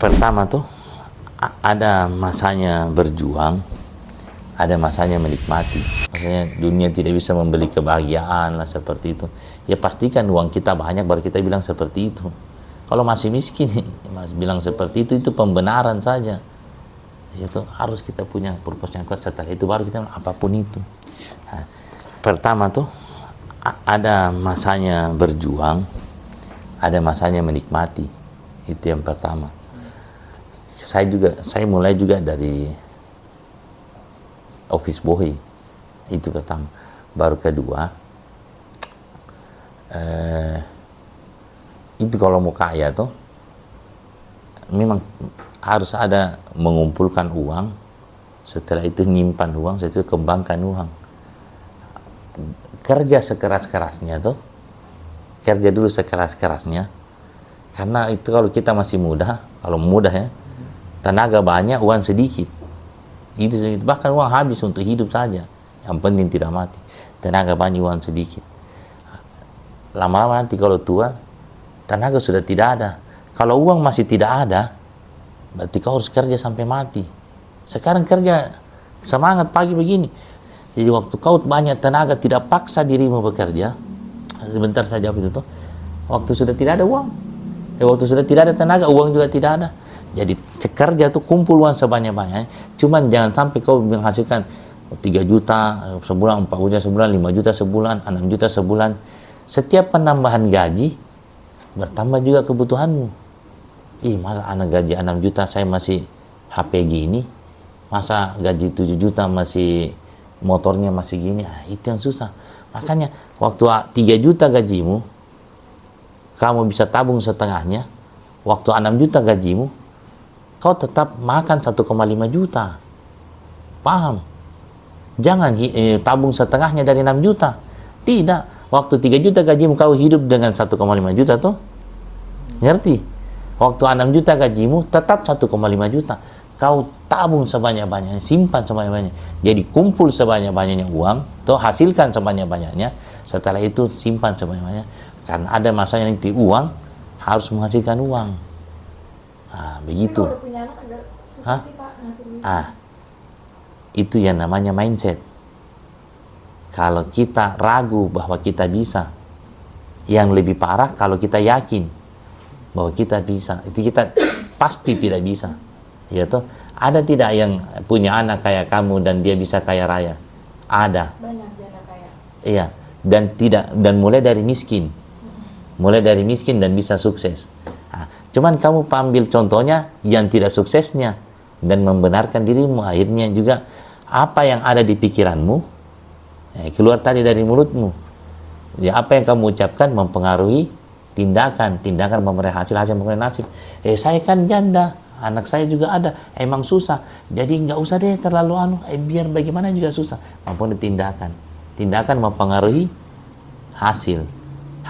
Pertama tuh ada masanya berjuang, ada masanya menikmati. Maksudnya dunia tidak bisa membeli kebahagiaan lah seperti itu. Ya pastikan uang kita banyak baru kita bilang seperti itu. Kalau masih miskin, masih bilang seperti itu pembenaran saja. Itu harus kita punya purpose yang kuat. Setelah itu baru kita apapun itu. Nah, pertama tuh ada masanya berjuang, ada masanya menikmati. Itu yang pertama. Saya mulai juga dari office boy, itu pertama. Baru kedua, itu kalau mau kaya tuh memang harus ada mengumpulkan uang, setelah itu nyimpan uang, setelah itu kembangkan uang. Kerja sekeras-kerasnya tuh, kerja dulu sekeras-kerasnya, karena itu kalau kita masih muda, kalau muda ya, tenaga banyak, uang sedikit. Itu bahkan uang habis untuk hidup saja. Yang penting tidak mati. Tenaga banyak, uang sedikit. Lama-lama nanti kalau tua, tenaga sudah tidak ada. Kalau uang masih tidak ada, berarti kau harus kerja sampai mati. Sekarang kerja semangat pagi begini. Jadi waktu kau banyak tenaga, tidak paksa dirimu bekerja. Sebentar saja itu tuh. Waktu sudah tidak ada uang. Waktu sudah tidak ada tenaga, uang juga tidak ada. Jadi kerja tuh kumpul uang sebanyak-banyaknya. Cuman jangan sampai kau menghasilkan 3 juta sebulan, 4 juta sebulan, 5 juta sebulan, 6 juta sebulan. Setiap penambahan gaji bertambah juga kebutuhanmu. Masa anak gaji 6 juta saya masih HP gini? Masa gaji 7 juta masih motornya masih gini? Itu yang susah. Makanya waktu 3 juta gajimu, kamu bisa tabung setengahnya. Waktu 6 juta gajimu, kau tetap makan 1,5 juta. Paham? Jangan tabung setengahnya dari 6 juta. Tidak. Waktu 3 juta gajimu kau hidup dengan 1,5 juta tuh. Ngerti? Waktu 6 juta gajimu tetap 1,5 juta. Kau tabung sebanyak-banyaknya, simpan sebanyak-banyaknya. Jadi kumpul sebanyak-banyaknya uang, tuh hasilkan sebanyak-banyaknya. Setelah itu simpan sebanyak-banyaknya. Karena ada masanya nanti uang harus menghasilkan uang. Nah, begitu. Tapi kalau udah punya anak agak susah sih Pak ngatur duit. Itu yang namanya mindset. Kalau kita ragu bahwa kita bisa, yang lebih parah kalau kita yakin bahwa kita bisa, itu kita pasti tidak bisa. Ya toh, ada tidak yang punya anak kayak kamu dan dia bisa kaya raya? Ada. Banyak dia anak kaya. Iya, dan mulai dari miskin. Mulai dari miskin dan bisa sukses. Cuman kamu ambil contohnya yang tidak suksesnya dan membenarkan dirimu, akhirnya juga apa yang ada di pikiranmu keluar tadi dari mulutmu. Ya, apa yang kamu ucapkan mempengaruhi tindakan mempengaruhi hasil mempengaruhi nasib. Saya kan janda, anak saya juga ada, emang susah. Jadi nggak usah deh terlalu biar bagaimana juga susah. Maupun tindakan mempengaruhi hasil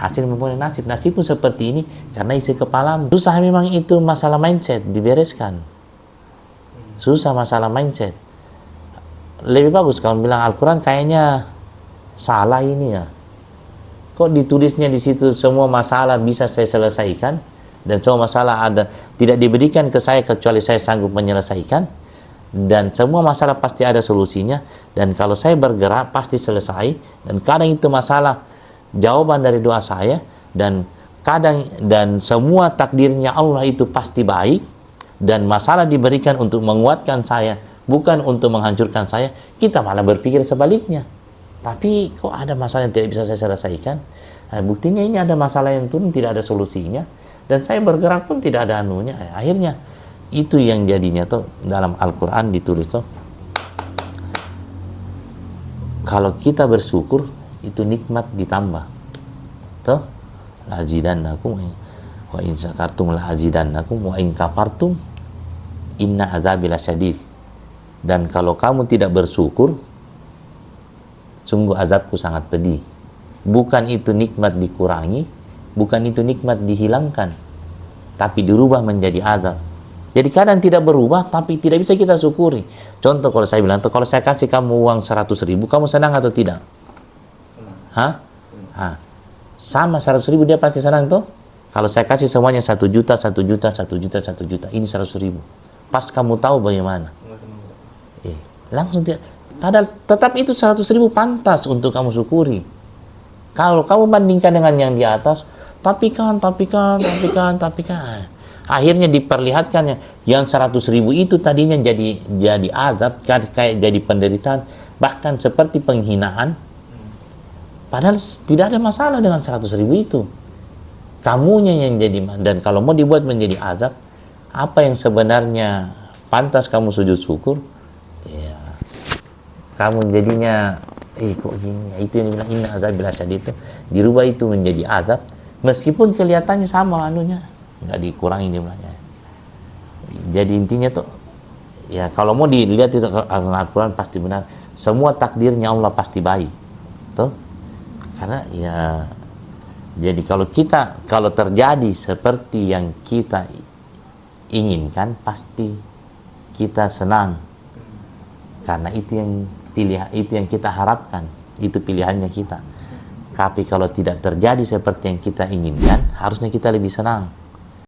mempunyai nasibmu seperti ini karena isi kepalamu. Susah memang itu masalah mindset dibereskan. Susah masalah mindset. Lebih bagus kamu bilang Al-Quran kayaknya salah ini ya. Kok ditulisnya di situ semua masalah bisa saya selesaikan dan semua masalah ada tidak diberikan ke saya kecuali saya sanggup menyelesaikan, dan semua masalah pasti ada solusinya, dan kalau saya bergerak pasti selesai, dan kadang itu masalah jawaban dari doa saya, dan semua takdirnya Allah itu pasti baik, dan masalah diberikan untuk menguatkan saya, bukan untuk menghancurkan saya. Kita malah berpikir sebaliknya. Tapi kok ada masalah yang tidak bisa saya selesaikan? Buktinya ini ada masalah yang turun tidak ada solusinya, dan saya bergerak pun tidak ada anunya. Akhirnya itu yang jadinya tuh dalam Al-Quran ditulis tuh, kalau kita bersyukur itu nikmat ditambah. Tuh, la azidannakum wa in syakartum la azidannakum wa in kafartum inna azabi lasyadid. Dan kalau kamu tidak bersyukur, sungguh azabku sangat pedih. Bukan itu nikmat dikurangi, bukan itu nikmat dihilangkan, tapi dirubah menjadi azab. Jadi kadang tidak berubah, tapi tidak bisa kita syukuri. Contoh kalau saya bilang, kalau saya kasih kamu uang 100.000, kamu senang atau tidak? Sama 100.000 dia pasti senang tuh. Kalau saya kasih semuanya 1 juta, 1 juta, 1 juta, 1 juta, ini 100.000. Pas kamu tahu bagaimana? Langsung tidak. Padahal tetap itu 100.000 pantas untuk kamu syukuri. Kalau kamu bandingkan dengan yang di atas, tapi kan. Akhirnya diperlihatkan yang 100.000 itu tadinya jadi azab, kayak jadi penderitaan, bahkan seperti penghinaan. Padahal tidak ada masalah dengan 100.000 itu. Kamunya yang jadi, dan kalau mau dibuat menjadi azab, apa yang sebenarnya pantas kamu sujud syukur, ya kamu jadinya kok gini, itu yang dibilang inna azabil asyad itu dirubah itu menjadi azab, meskipun kelihatannya sama anunya, nggak dikurangi jumlahnya. Jadi intinya tuh, ya kalau mau dilihat itu Al-Quran pasti benar, semua takdirnya Allah pasti baik, tuh, karena ya. Jadi kalau terjadi seperti yang kita inginkan, pasti kita senang, karena itu yang kita harapkan, itu pilihannya kita. Tapi kalau tidak terjadi seperti yang kita inginkan, harusnya kita lebih senang.